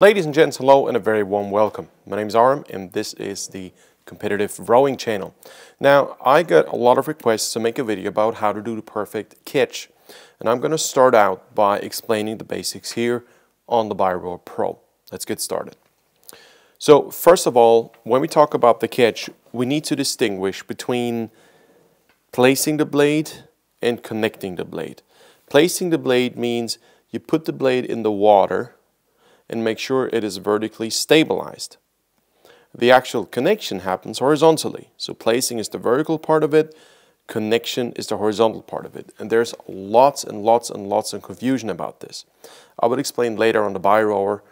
Ladies and gents, hello and a very warm welcome. My name is Aram and this is the Competitive Rowing channel. Now, I got a lot of requests to make a video about how to do the perfect catch. And I'm going to start out by explaining the basics here on the Birower Pro. Let's get started. So, first of all, when we talk about the catch, we need to distinguish between placing the blade and connecting the blade. Placing the blade means you put the blade in the water and make sure it is vertically stabilized. The actual connection happens horizontally. So placing is the vertical part of it, connection is the horizontal part of it. And there's lots and lots and lots of confusion about this. I will explain later on the Birower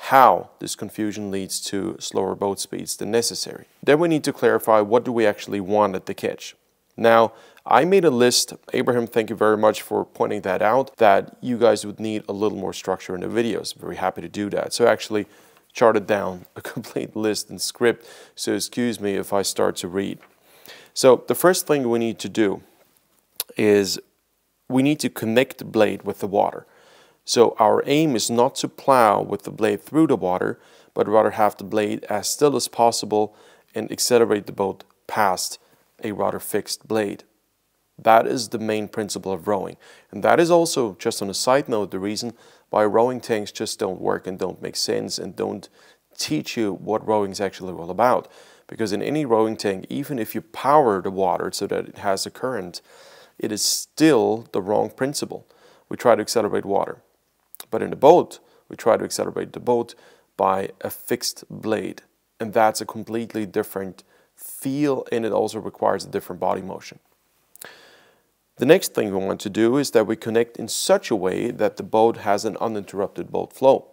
how this confusion leads to slower boat speeds than necessary. Then we need to clarify what do we actually want at the catch. Now, I made a list, Abraham, thank you very much for pointing that out, that you guys would need a little more structure in the videos. Very happy to do that. So I actually charted down a complete list and script, so excuse me if I start to read. So the first thing we need to do is we need to connect the blade with the water. So our aim is not to plow with the blade through the water, but rather have the blade as still as possible and accelerate the boat past a rather fixed blade. That is the main principle of rowing. And that is also, just on a side note, the reason why rowing tanks just don't work and don't make sense and don't teach you what rowing is actually all about. Because in any rowing tank, even if you power the water so that it has a current, it is still the wrong principle. We try to accelerate water. But in the boat, we try to accelerate the boat by a fixed blade. And that's a completely different feel, and it also requires a different body motion. The next thing we want to do is that we connect in such a way that the boat has an uninterrupted boat flow.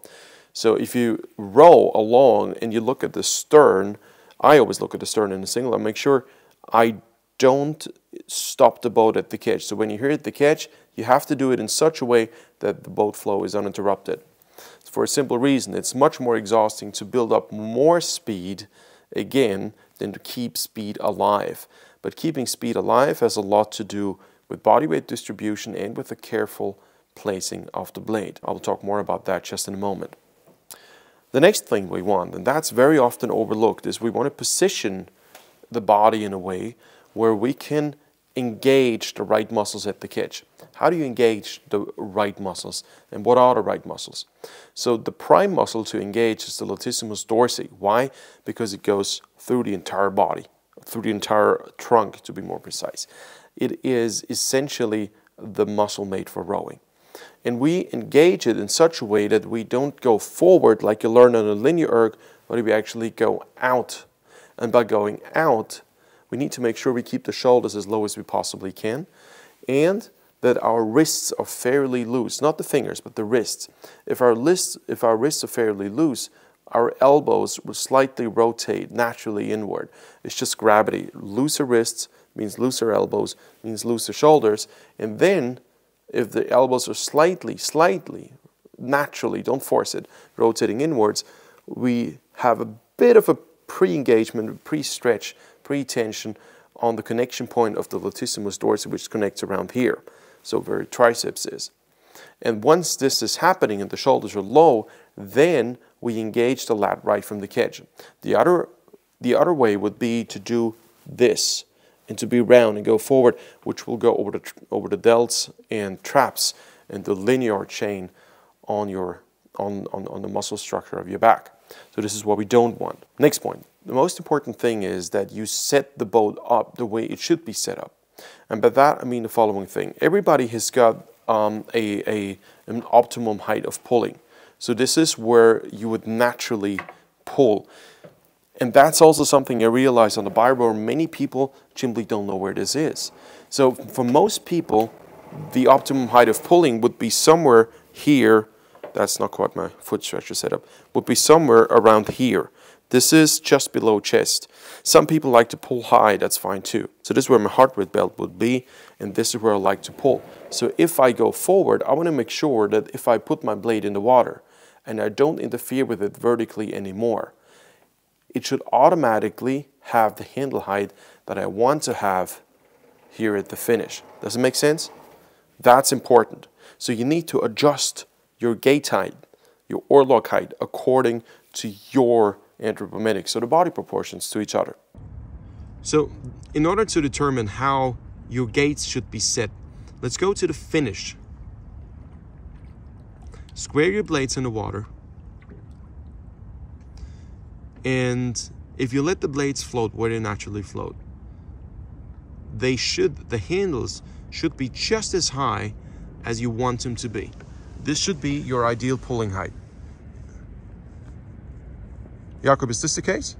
So if you row along and you look at the stern, I always look at the stern in a single and make sure I don't stop the boat at the catch. So when you're here at the catch, you have to do it in such a way that the boat flow is uninterrupted. For a simple reason, it's much more exhausting to build up more speed again than to keep speed alive. But keeping speed alive has a lot to do with body weight distribution and with a careful placing of the blade. I'll talk more about that just in a moment. The next thing we want, and that's very often overlooked, is we want to position the body in a way where we can engage the right muscles at the catch. How do you engage the right muscles? And what are the right muscles? So the prime muscle to engage is the latissimus dorsi. Why? Because it goes through the entire body, through the entire trunk to be more precise. It is essentially the muscle made for rowing. And we engage it in such a way that we don't go forward like you learn on a linear erg, but we actually go out. And by going out, we need to make sure we keep the shoulders as low as we possibly can, and that our wrists are fairly loose, not the fingers, but the wrists. If our wrists are fairly loose, our elbows will slightly rotate naturally inward. It's just gravity. Looser wrists means looser elbows, means looser shoulders. And then, if the elbows are slightly, naturally, don't force it, rotating inwards, we have a bit of a pre-engagement, pre-stretch, pre-tension on the connection point of the latissimus dorsi, which connects around here. So where triceps is. And once this is happening and the shoulders are low, then we engage the lat right from the catch. The other way would be to do this and to be round and go forward, which will go over the delts and traps and the linear chain on the muscle structure of your back. So this is what we don't want. Next point. The most important thing is that you set the boat up the way it should be set up. And by that I mean the following thing. Everybody has got an optimum height of pulling. So this is where you would naturally pull. And that's also something I realized on the Birower. Many people simply don't know where this is. So for most people, the optimum height of pulling would be somewhere here. That's not quite my foot stretcher setup. Would be somewhere around here. This is just below chest. Some people like to pull high, that's fine too. So this is where my heart rate belt would be, and this is where I like to pull. So if I go forward, I want to make sure that if I put my blade in the water and I don't interfere with it vertically anymore, it should automatically have the handle height that I want to have here at the finish. Does it make sense? That's important. So you need to adjust your gate height, your oarlock height according to your anthropometrics, so the body proportions to each other. So in order to determine how your gates should be set, let's go to the finish. Square your blades in the water, and if you let the blades float where they naturally float, the handles should be just as high as you want them to be. This should be your ideal pulling height. Jakob, is this the case?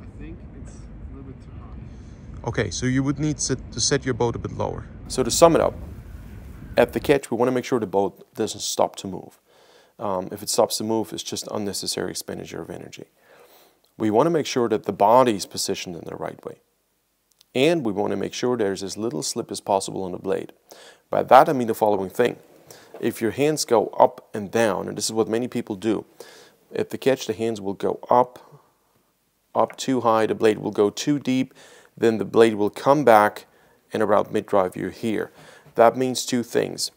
I think it's a little bit too high. Okay, so you would need to set your boat a bit lower. So to sum it up, at the catch, we want to make sure the boat doesn't stop to move. If it stops to move, it's just unnecessary expenditure of energy. We want to make sure that the body is positioned in the right way. And we want to make sure there's as little slip as possible on the blade. By that I mean the following thing. If your hands go up and down, and this is what many people do, at the catch the hands will go up too high, the blade will go too deep, then the blade will come back, and around mid-drive you're here. That means two things.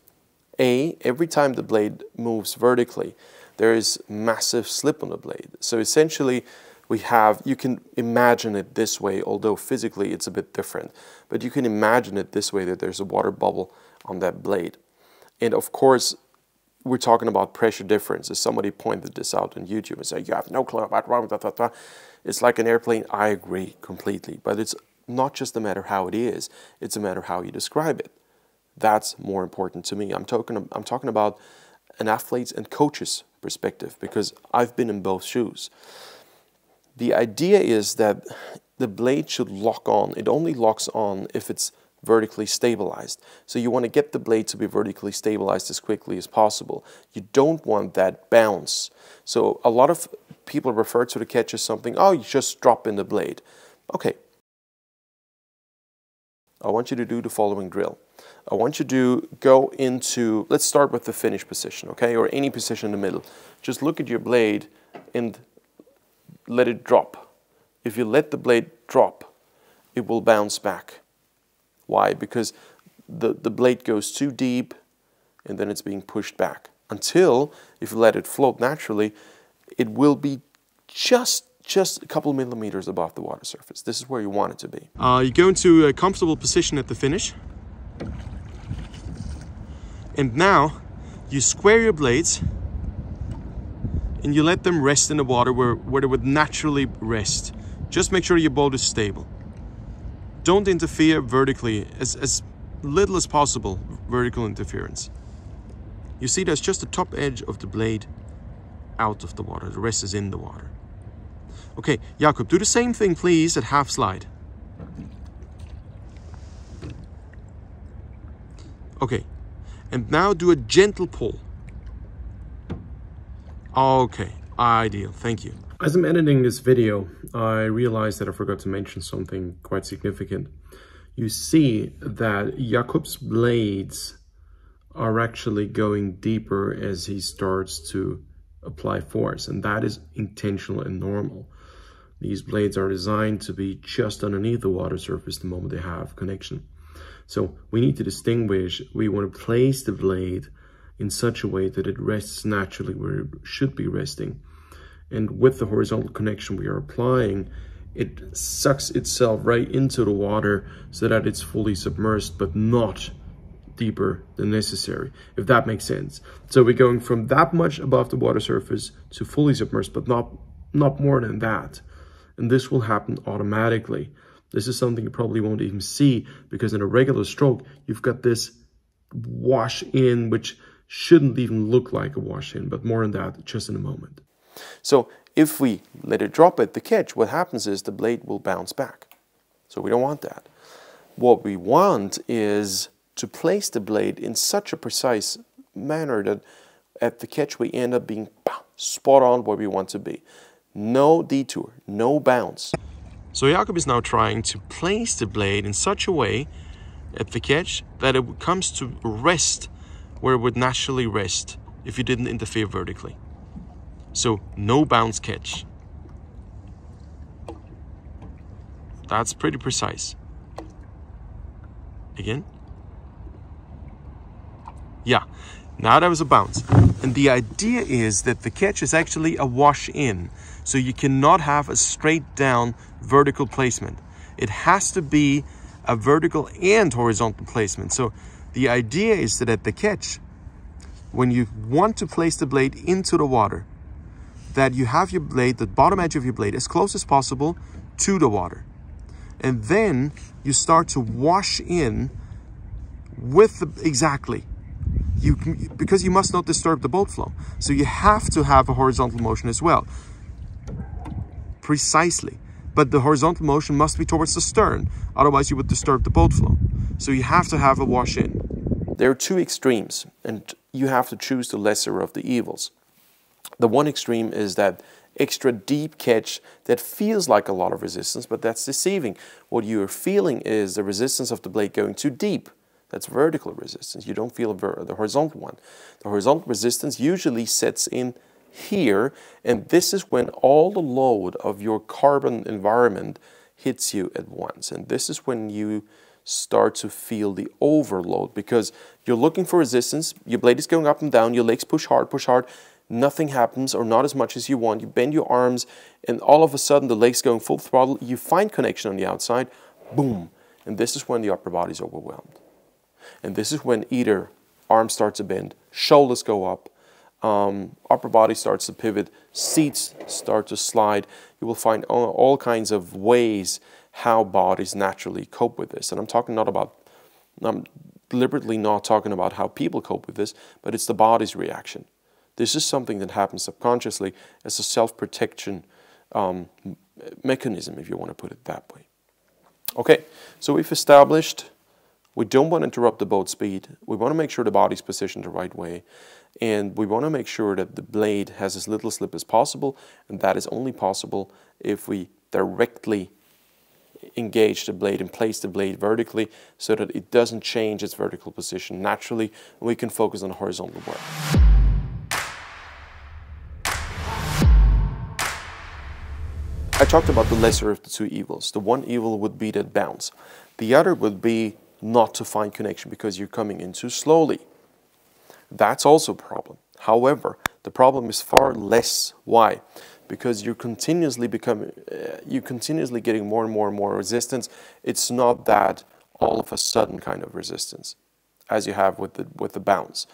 A, every time the blade moves vertically, there is massive slip on the blade. So essentially, you can imagine it this way, although physically it's a bit different. But you can imagine it this way, that there's a water bubble on that blade. And of course, we're talking about pressure differences. Somebody pointed this out on YouTube and said, you have no clue about wrong, It's like an airplane. I agree completely. But it's not just a matter how it is, it's a matter how you describe it. That's more important to me. I'm talking about an athlete's and coach's perspective, because I've been in both shoes. The idea is that the blade should lock on. It only locks on if it's vertically stabilized. So you want to get the blade to be vertically stabilized as quickly as possible. You don't want that bounce. So a lot of people refer to the catch as something, oh, you just drop in the blade. Okay. I want you to do the following drill. I want you to go into, let's start with the finish position, okay, or any position in the middle. Just look at your blade and let it drop. If you let the blade drop, it will bounce back. Why? Because the blade goes too deep and then it's being pushed back. Until, if you let it float naturally, it will be just a couple millimeters above the water surface. This is where you want it to be. You go into a comfortable position at the finish. And now you square your blades and you let them rest in the water where they would naturally rest. Just make sure your boat is stable. Don't interfere vertically, as little as possible, vertical interference. You see, there's just the top edge of the blade out of the water. The rest is in the water. Okay, Jakob, do the same thing, please, at half slide. Okay, and now do a gentle pull. Okay, ideal, thank you. As I'm editing this video, I realized that I forgot to mention something quite significant. You see that Jakob's blades are actually going deeper as he starts to apply force, and that is intentional and normal. These blades are designed to be just underneath the water surface the moment they have connection. So we need to distinguish. We want to place the blade in such a way that it rests naturally where it should be resting. And with the horizontal connection we are applying, it sucks itself right into the water so that it's fully submerged, but not deeper than necessary, if that makes sense. So we're going from that much above the water surface to fully submerged, but not more than that. And this will happen automatically. This is something you probably won't even see, because in a regular stroke, you've got this wash in, which shouldn't even look like a wash in, but more on that just in a moment. So if we let it drop at the catch, what happens is the blade will bounce back. So we don't want that. What we want is to place the blade in such a precise manner that at the catch we end up being spot on where we want to be. No detour, no bounce. So Jakob is now trying to place the blade in such a way at the catch that it comes to rest where it would naturally rest if you didn't interfere vertically. So no bounce catch. That's pretty precise. Again. Yeah. Now that was a bounce. And the idea is that the catch is actually a wash in. So you cannot have a straight down vertical placement. It has to be a vertical and horizontal placement. So the idea is that at the catch, when you want to place the blade into the water, that you have your blade, the bottom edge of your blade, as close as possible to the water. And then you start to wash in with the, exactly. Because you must not disturb the boat flow. So you have to have a horizontal motion as well. Precisely. But the horizontal motion must be towards the stern. Otherwise you would disturb the boat flow. So you have to have a wash in. There are two extremes, and you have to choose the lesser of the evils. The one extreme is that extra deep catch that feels like a lot of resistance, but that's deceiving. What you're feeling is the resistance of the blade going too deep. That's vertical resistance. You don't feel the horizontal one. The horizontal resistance usually sets in here, and this is when all the load of your carbon environment hits you at once. And this is when you start to feel the overload, because you're looking for resistance, your blade is going up and down, your legs push hard, nothing happens, or not as much as you want. You bend your arms, and all of a sudden the legs going full throttle, you find connection on the outside, boom. And this is when the upper body is overwhelmed. And this is when either arm starts to bend, shoulders go up, upper body starts to pivot, seats start to slide. You will find all kinds of ways how bodies naturally cope with this. And I'm deliberately not talking about how people cope with this, but it's the body's reaction. This is something that happens subconsciously as a self-protection mechanism, if you want to put it that way. Okay, so we've established we don't want to interrupt the boat speed. We want to make sure the body's positioned the right way. And we want to make sure that the blade has as little slip as possible. And that is only possible if we directly engage the blade and place the blade vertically so that it doesn't change its vertical position naturally. And we can focus on horizontal work. I talked about the lesser of the two evils. The one evil would be that bounce. The other would be not to find connection because you're coming in too slowly. That's also a problem. However, the problem is far less. Why? Because you're continuously getting more and more resistance. It's not that all of a sudden kind of resistance as you have with the bounce.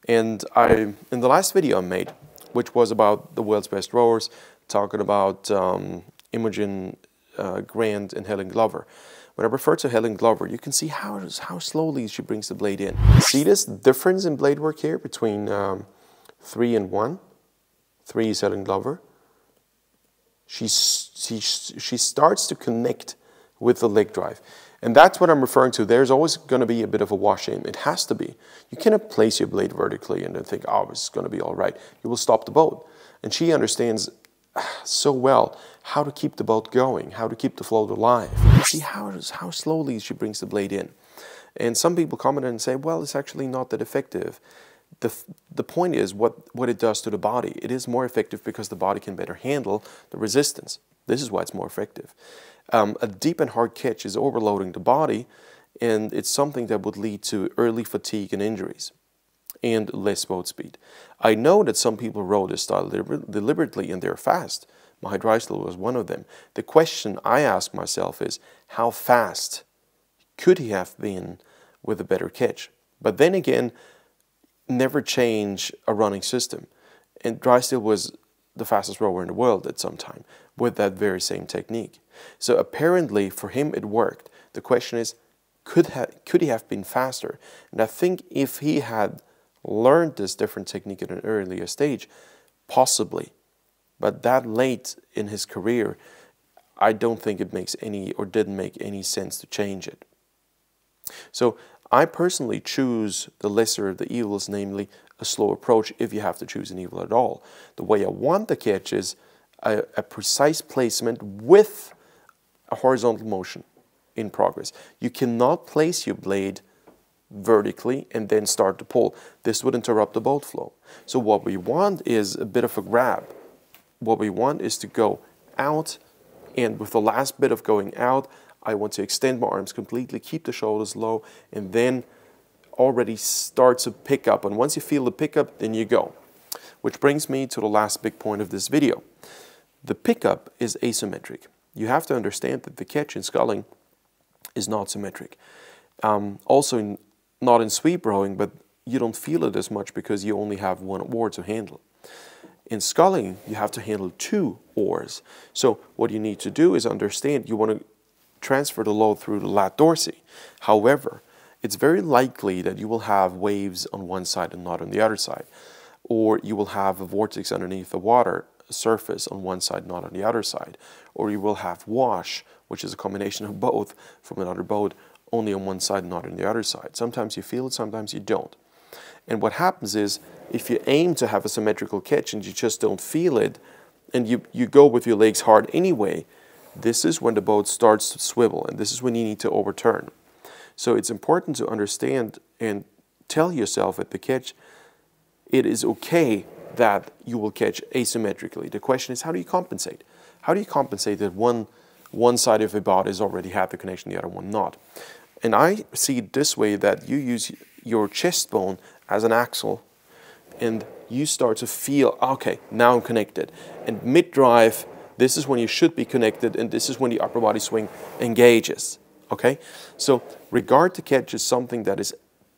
And in the last video I made, which was about the world's best rowers, talking about Imogen Grant and Helen Glover. When I refer to Helen Glover, you can see how slowly she brings the blade in. See this difference in blade work here between 3 and 1? 3 is Helen Glover. She starts to connect with the leg drive. And that's what I'm referring to. There's always going to be a bit of a wash-in. It has to be. You cannot place your blade vertically and then think, oh, it's going to be all right. You will stop the boat. And she understands so well how to keep the boat going, how to keep the float alive. You see how slowly she brings the blade in. And some people comment and say, well, it's actually not that effective. The point is what it does to the body. It is more effective because the body can better handle the resistance. This is why it's more effective. A deep and hard catch is overloading the body, and it's something that would lead to early fatigue and injuries and less boat speed. I know that some people row this style deliberately and they're fast. Mahé Drysdale was one of them. The question I ask myself is, how fast could he have been with a better catch? But then again, never change a running system. And Drysdale was the fastest rower in the world at some time with that very same technique. So apparently for him it worked. The question is, could he have been faster? And I think if he had learned this different technique at an earlier stage, possibly. But that late in his career, I don't think it makes any, or didn't make any sense to change it. So I personally choose the lesser of the evils, namely a slow approach, if you have to choose an evil at all. The way I want the catch is a precise placement with a horizontal motion in progress. You cannot place your blade vertically and then start to pull. This would interrupt the boat flow. So what we want is a bit of a grab. What we want is to go out, and with the last bit of going out, I want to extend my arms completely, keep the shoulders low, and then already start to pick up. And once you feel the pickup, then you go. Which brings me to the last big point of this video. The pickup is asymmetric. You have to understand that the catch in sculling is not symmetric. Also not in sweep rowing, but you don't feel it as much because you only have one oar to handle. In sculling, you have to handle 2 oars. So what you need to do is understand you want to transfer the load through the lat dorsi. However, it's very likely that you will have waves on one side and not on the other side. Or you will have a vortex underneath the water surface on one side, not on the other side. Or you will have wash, which is a combination of both from another boat, only on one side, not on the other side. Sometimes you feel it, sometimes you don't. And what happens is, if you aim to have a symmetrical catch and you just don't feel it, and you go with your legs hard anyway, this is when the boat starts to swivel, and this is when you need to overturn. So it's important to understand and tell yourself at the catch, it is okay that you will catch asymmetrically. The question is, how do you compensate? How do you compensate that one side of the boat is already have the connection, the other one not? And I see it this way, that you use your chest bone as an axle, and you start to feel, okay, now I'm connected. And mid-drive, this is when you should be connected, and this is when the upper body swing engages, okay? So regard to catch is something that is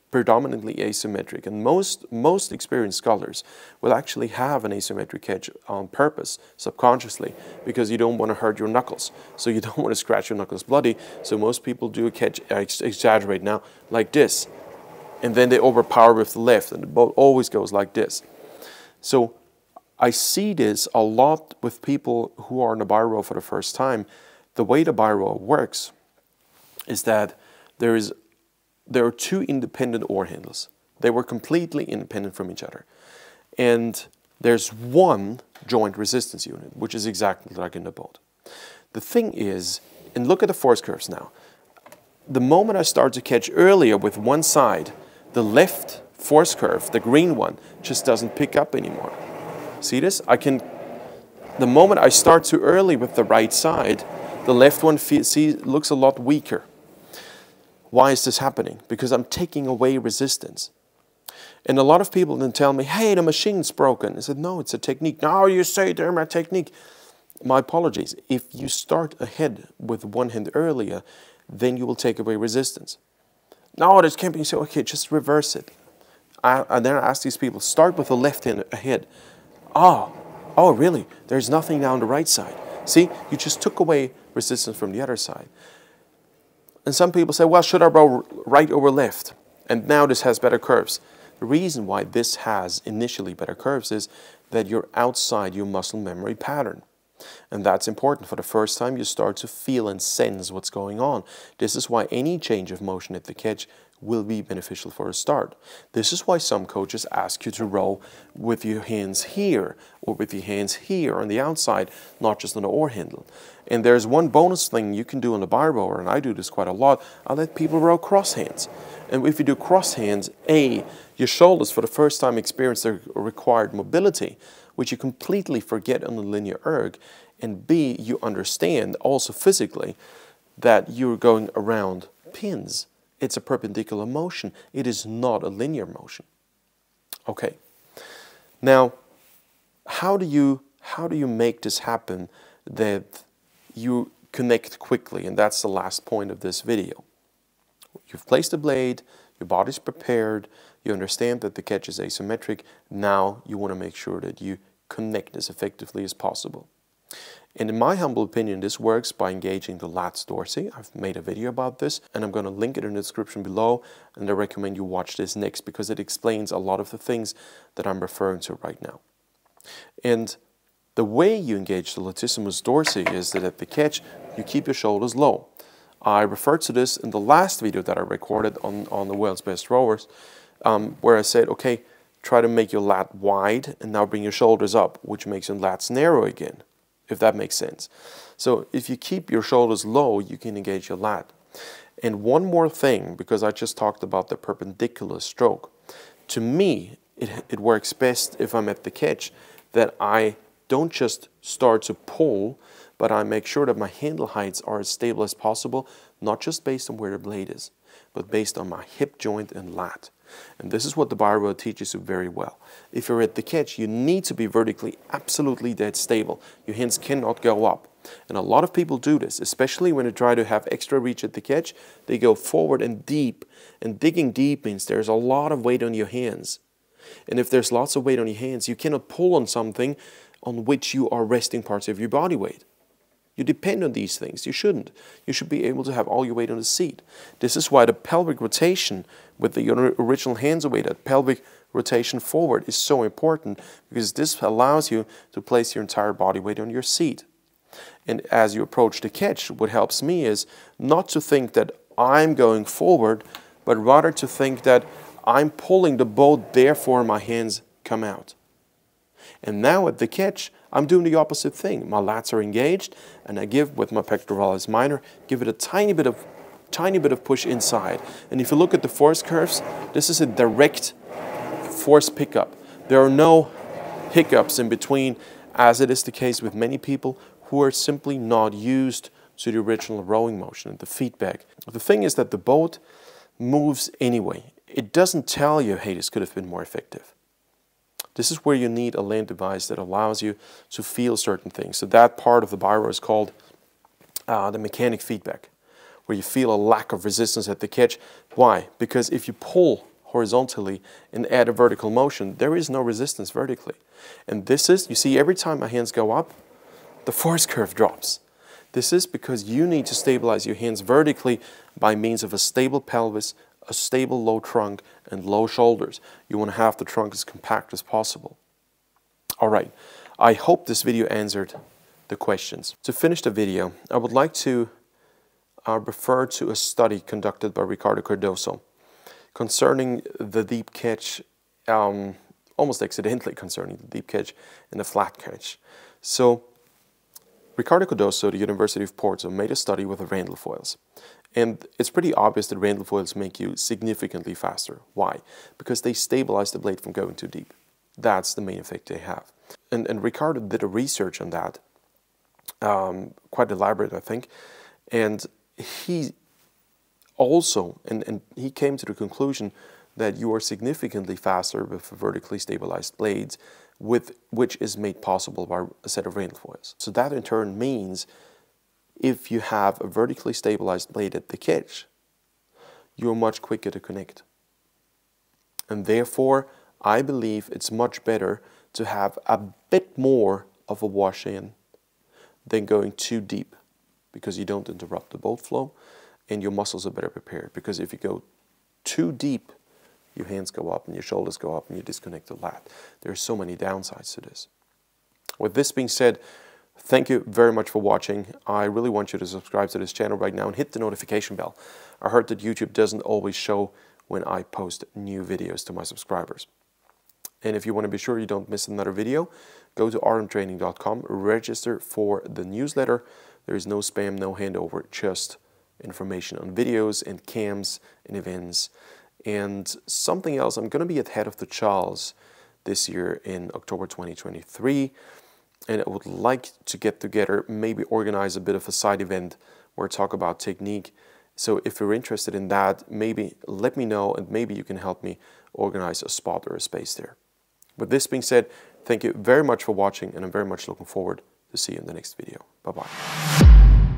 predominantly asymmetric, and most experienced scullers will actually have an asymmetric catch on purpose, subconsciously, because you don't want to hurt your knuckles. So you don't want to scratch your knuckles bloody, so most people do a catch, I exaggerate now, like this. And then they overpower with the left, and the boat always goes like this. So I see this a lot with people who are in a biro for the first time. The way the biro works is that there are 2 independent oar handles. They were completely independent from each other. And there's one joint resistance unit, which is exactly like in the boat. The thing is, and look at the force curves now. The moment I start to catch earlier with one side, the left force curve, the green one, just doesn't pick up anymore. See this? The moment I start too early with the right side, the left one looks a lot weaker. Why is this happening? Because I'm taking away resistance. And a lot of people then tell me, hey, the machine's broken. I said, no, it's a technique. Now you say they're my technique. My apologies. If you start ahead with one hand earlier, then you will take away resistance. No, this can't be so. Okay, just reverse it. And then I ask these people, start with the left hand ahead. Oh, really? There's nothing now on the right side. See, you just took away resistance from the other side. And some people say, well, should I row right over left? And now this has better curves. The reason why this has initially better curves is that you're outside your muscle memory pattern. And that's important. For the first time, you start to feel and sense what's going on. This is why any change of motion at the catch will be beneficial for a start. This is why some coaches ask you to row with your hands here or with your hands here on the outside, not just on the oar handle. And there's one bonus thing you can do on the bar rower, and I do this quite a lot. I let people row cross hands. And if you do cross hands, A, your shoulders for the first time experience the required mobility, which you completely forget on the linear erg, and B, you understand also physically that you're going around pins. It's a perpendicular motion. It is not a linear motion. Okay. Now, how do you make this happen that you connect quickly? And that's the last point of this video. You've placed the blade, your body's prepared, you understand that the catch is asymmetric. Now you want to make sure that you connect as effectively as possible. And in my humble opinion, this works by engaging the lats dorsi. I've made a video about this, and I'm going to link it in the description below, and I recommend you watch this next because it explains a lot of the things that I'm referring to right now. And the way you engage the latissimus dorsi is that at the catch, you keep your shoulders low. I referred to this in the last video that I recorded on the world's best rowers, where I said, okay, try to make your lat wide and now bring your shoulders up, which makes your lats narrow again, if that makes sense. So if you keep your shoulders low, you can engage your lat. And one more thing, because I just talked about the perpendicular stroke. To me, it works best if I'm at the catch that I don't just start to pull, but I make sure that my handle heights are as stable as possible, not just based on where the blade is. but based on my hip joint and lat. And this is what the Bioroad teaches you very well. If you're at the catch, you need to be vertically absolutely dead stable. Your hands cannot go up. And a lot of people do this, especially when they try to have extra reach at the catch. They go forward and deep. And digging deep means there's a lot of weight on your hands. And if there's lots of weight on your hands, you cannot pull on something on which you are resting parts of your body weight. You depend on these things. You shouldn't. You should be able to have all your weight on the seat. This is why the pelvic rotation with the original hands away, that pelvic rotation forward, is so important, because this allows you to place your entire body weight on your seat. And as you approach the catch, what helps me is not to think that I'm going forward, but rather to think that I'm pulling the boat, therefore my hands come out. And now at the catch, I'm doing the opposite thing. My lats are engaged, and I give, with my pectoralis minor, give it a tiny bit of push inside. And if you look at the force curves, this is a direct force pickup. There are no hiccups in between, as it is the case with many people who are simply not used to the original rowing motion and the feedback. The thing is that the boat moves anyway. It doesn't tell you, hey, this could have been more effective. This is where you need a land device that allows you to feel certain things. So that part of the Bioroad is called the mechanic feedback, where you feel a lack of resistance at the catch. Why? Because if you pull horizontally and add a vertical motion, there is no resistance vertically. And this is, you see, every time my hands go up, the force curve drops. This is because you need to stabilize your hands vertically by means of a stable pelvis, a stable low trunk, and low shoulders. You want to have the trunk as compact as possible. All right, I hope this video answered the questions. To finish the video, I would like to refer to a study conducted by Ricardo Cardoso concerning the deep catch, almost accidentally concerning the deep catch and the flat catch. So, Ricardo Cardoso at the University of Porto made a study with the Randall foils. And it's pretty obvious that Randall foils make you significantly faster. Why? Because they stabilize the blade from going too deep. That's the main effect they have. And Ricardo did a research on that, quite elaborate, I think. And he also, and he came to the conclusion that you are significantly faster with vertically stabilized blades, with which is made possible by a set of Randall foils. So that in turn means if you have a vertically stabilized blade at the catch, you're much quicker to connect. And therefore, I believe it's much better to have a bit more of a wash in than going too deep, because you don't interrupt the boat flow and your muscles are better prepared. Because if you go too deep, your hands go up and your shoulders go up and you disconnect the lat. There are so many downsides to this. With this being said, thank you very much for watching. I really want you to subscribe to this channel right now and hit the notification bell. I heard that YouTube doesn't always show when I post new videos to my subscribers. And if you want to be sure you don't miss another video, go to rmtraining.com, register for the newsletter. There is no spam, no handover, just information on videos and cams and events. And something else, I'm going to be at Head of the Charles this year in October 2023. And I would like to get together, maybe organize a bit of a side event where I talk about technique. So if you're interested in that, maybe let me know and maybe you can help me organize a spot or a space there. With this being said, thank you very much for watching and I'm very much looking forward to see you in the next video. Bye-bye.